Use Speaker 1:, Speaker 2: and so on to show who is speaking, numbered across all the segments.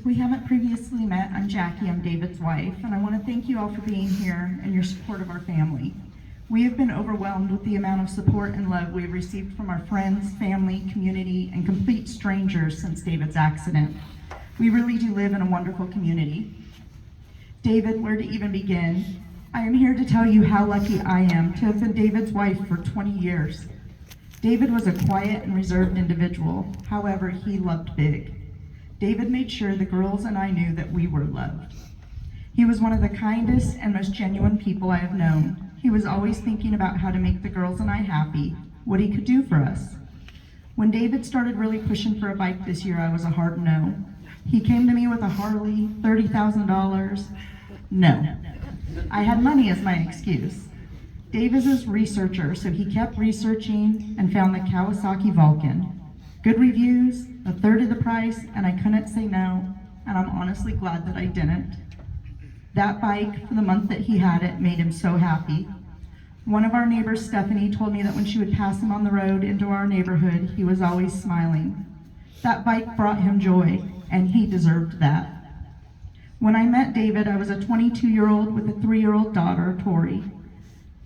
Speaker 1: If we haven't previously met, I'm Jackie, I'm David's wife, and I want to thank you all for being here and your support of our family. We have been overwhelmed with the amount of support and love we have received from our friends, family, community, and complete strangers since David's accident. We really do live in a wonderful community. David, where to even begin? I am here to tell you how lucky I am to have been David's wife for 20 years. David was a quiet and reserved individual. However, he loved big. David made sure the girls and I knew that we were loved. He was one of the kindest and most genuine people I have known. He was always thinking about how to make the girls and I happy, what he could do for us. When David started really pushing for a bike this year, I was a hard no. He came to me with a Harley, $30,000. No. I had money as my excuse. Dave is a researcher, so he kept researching and found the Kawasaki Vulcan. Good reviews, a third of the price, and I couldn't say no, and I'm honestly glad that I didn't. That bike, for the month that he had it, made him so happy. One of our neighbors, Stephanie, told me that when she would pass him on the road into our neighborhood, he was always smiling. That bike brought him joy, and he deserved that. When I met David, I was a 22-year-old with a 3-year-old daughter, Tori.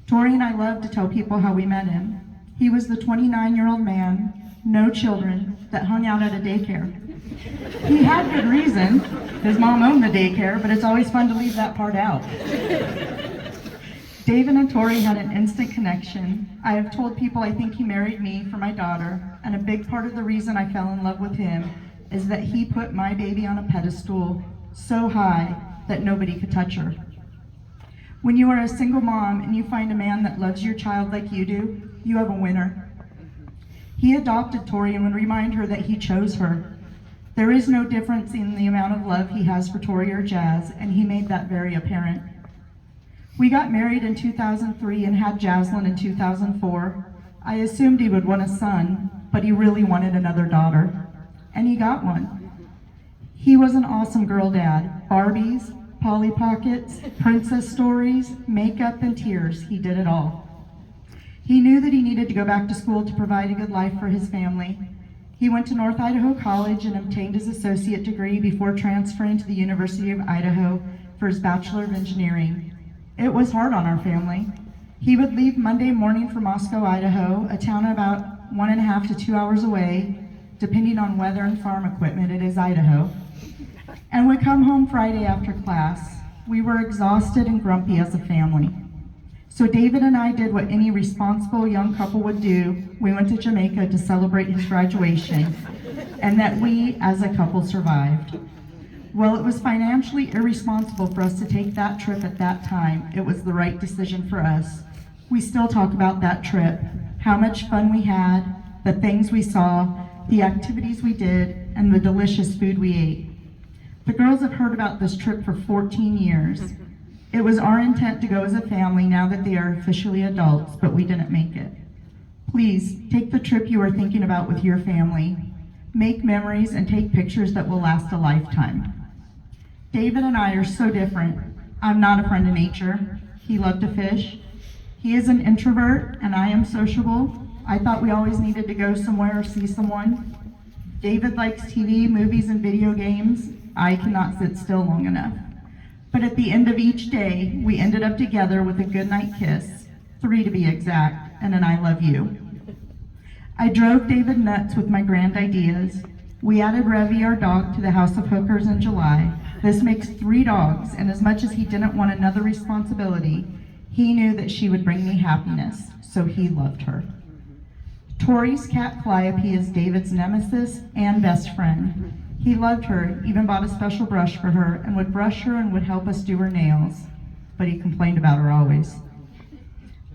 Speaker 1: Tori and I love to tell people how we met him. He was the 29-year-old man, no children, that hung out at a daycare. He had good reason. His mom owned the daycare, but it's always fun to leave that part out. David and Tori had an instant connection. I have told people I think he married me for my daughter, and a big part of the reason I fell in love with him is that he put my baby on a pedestal so high that nobody could touch her. When you are a single mom and you find a man that loves your child like you do, you have a winner. He adopted Tori and would remind her that he chose her. There is no difference in the amount of love he has for Tori or Jazz, and he made that very apparent. We got married in 2003 and had Jaslyn in 2004. I assumed he would want a son, but he really wanted another daughter, and he got one. He was an awesome girl dad. Barbies, Polly Pockets, princess stories, makeup, and tears. He did it all. He knew that he needed to go back to school to provide a good life for his family. He went to North Idaho College and obtained his associate degree before transferring to the University of Idaho for his Bachelor of Engineering. It was hard on our family. He would leave Monday morning for Moscow, Idaho, a town about 1.5 to 2 hours away, depending on weather and farm equipment. It is Idaho. And would come home Friday after class. We were exhausted and grumpy as a family. So David and I did what any responsible young couple would do. We went to Jamaica to celebrate his graduation, and that we, as a couple, survived. While it was financially irresponsible for us to take that trip at that time, it was the right decision for us. We still talk about that trip, how much fun we had, the things we saw, the activities we did, and the delicious food we ate. The girls have heard about this trip for 14 years. It was our intent to go as a family now that they are officially adults, but we didn't make it. Please, take the trip you are thinking about with your family. Make memories and take pictures that will last a lifetime. David and I are so different. I'm not a friend of nature. He loved to fish. He is an introvert, and I am sociable. I thought we always needed to go somewhere or see someone. David likes TV, movies, and video games. I cannot sit still long enough. But at the end of each day, we ended up together with a goodnight kiss, 3 to be exact, and an I love you. I drove David nuts with my grand ideas. We added Revy, our dog, to the House of Hookers in July. This makes 3 dogs, and as much as he didn't want another responsibility, he knew that she would bring me happiness, so he loved her. Tori's cat Calliope is David's nemesis and best friend. He loved her, even bought a special brush for her, and would brush her and would help us do her nails, but he complained about her always.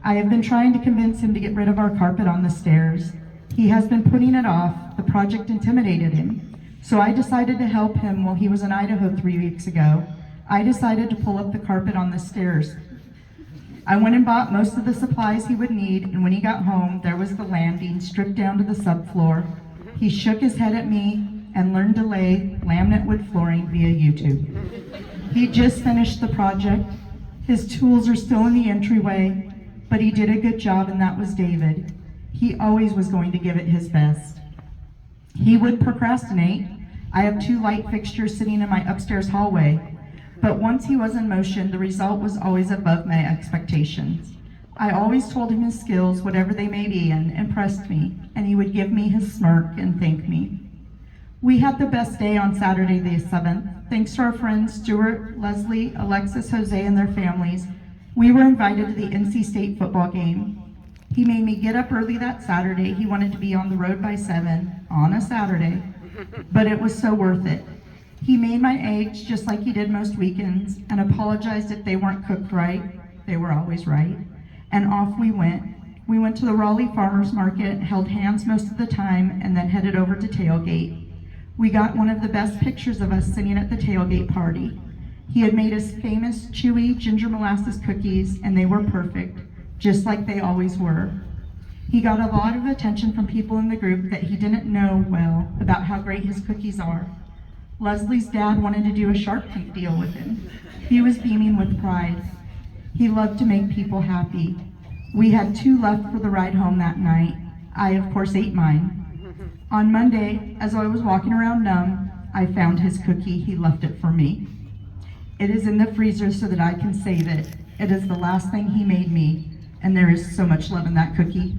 Speaker 1: I have been trying to convince him to get rid of our carpet on the stairs. He has been putting it off. The project intimidated him. So I decided to help him while he was in Idaho 3 weeks ago. I decided to pull up the carpet on the stairs. I went and bought most of the supplies he would need, and when he got home, there was the landing stripped down to the subfloor. He shook his head at me and learned to lay laminate wood flooring via YouTube. He just finished the project. His tools are still in the entryway, but he did a good job, and that was David. He always was going to give it his best. He would procrastinate, I have 2 light fixtures sitting in my upstairs hallway. But once he was in motion, the result was always above my expectations. I always told him his skills, whatever they may be, and impressed me, and he would give me his smirk and thank me. We had the best day on Saturday the 7th. Thanks to our friends Stuart, Leslie, Alexis, Jose, and their families, we were invited to the NC State football game. He made me get up early that Saturday. He wanted to be on the road by 7 on a Saturday, but it was so worth it. He made my eggs just like he did most weekends and apologized if they weren't cooked right. They were always right. And off we went. We went to the Raleigh Farmers Market, held hands most of the time, and then headed over to tailgate. We got one of the best pictures of us sitting at the tailgate party. He had made his famous chewy ginger molasses cookies, and they were perfect, just like they always were. He got a lot of attention from people in the group that he didn't know well about how great his cookies are. Leslie's dad wanted to do a Shark Tank deal with him. He was beaming with pride. He loved to make people happy. We had 2 left for the ride home that night. I, of course, ate mine. On Monday, as I was walking around numb, I found his cookie. He left it for me. It is in the freezer so that I can save it. It is the last thing he made me, and there is so much love in that cookie.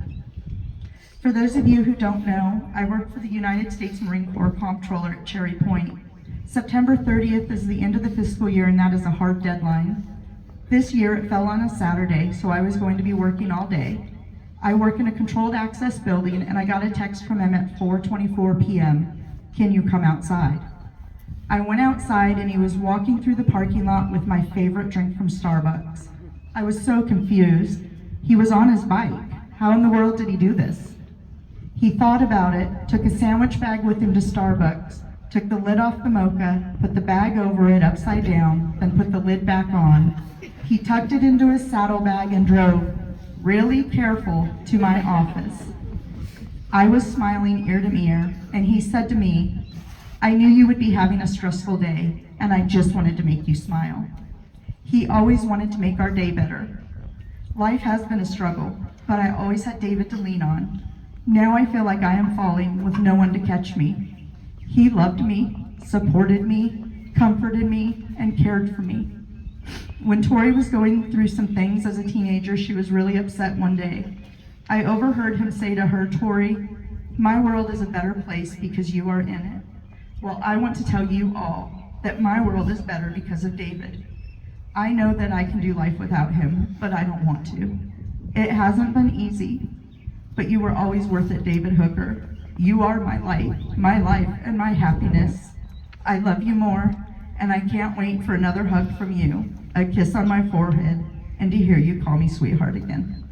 Speaker 1: For those of you who don't know, I work for the United States Marine Corps Comptroller at Cherry Point. September 30th is the end of the fiscal year, and that is a hard deadline. This year it fell on a Saturday, so I was going to be working all day. I work in a controlled access building, and I got a text from him at 4:24 p.m. Can you come outside? I went outside, and he was walking through the parking lot with my favorite drink from Starbucks. I was so confused. He was on his bike. How in the world did he do this? He thought about it, took a sandwich bag with him to Starbucks, took the lid off the mocha, put the bag over it upside down, then put the lid back on. He tucked it into his saddlebag and drove, really careful, to my office. I was smiling ear to ear, and he said to me, I knew you would be having a stressful day, and I just wanted to make you smile. He always wanted to make our day better. Life has been a struggle, but I always had David to lean on. Now I feel like I am falling with no one to catch me. He loved me, supported me, comforted me, and cared for me. When Tori was going through some things as a teenager, she was really upset one day. I overheard him say to her, Tori, my world is a better place because you are in it. Well, I want to tell you all that my world is better because of David. I know that I can do life without him, but I don't want to. It hasn't been easy, but you were always worth it, David Hooker. You are my life, and my happiness. I love you more, and I can't wait for another hug from you, a kiss on my forehead, and to hear you call me sweetheart again.